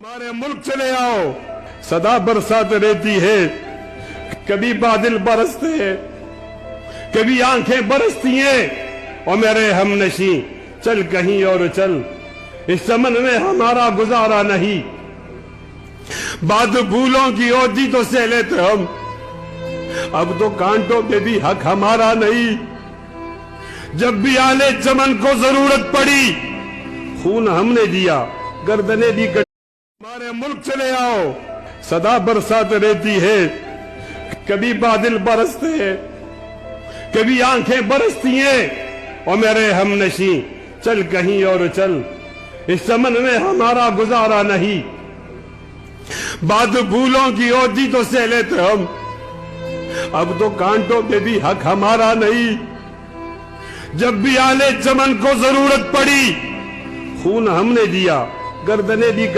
ہمارے ملک چلے آؤ، صدا برسات رہتی ہے، کبھی بادل برستے ہیں، کبھی آنکھیں برستی ہیں، اور میرے ہم نشیں چل کہیں اور چل، اس چمن میں ہمارا گزارا نہیں، بات بھولوں کی ہوتی تو سہ لیتے ہم، اب تو کانٹوں پہ بھی حق ہمارا نہیں، جب بھی آلے چمن کو ضرورت پڑی، خون ہم نے دیا، گردنیں بھی کٹی۔ ہمارے ملک چلے آؤ، صدا برسات رہتی ہے، کبھی بادل برستے ہیں، کبھی آنکھیں برستی ہیں، اور میرے ہم نشیں چل کہیں اور چل، اس چمن میں ہمارا گزارا نہیں، بات بھولوں کی ہوتی تو سہ لیتے ہم، اب تو کانٹوں پہ بھی حق ہمارا نہیں، جب بھی آلے چمن کو ضرورت پڑی، خون ہم نے دیا، گردنیں بھی کٹی۔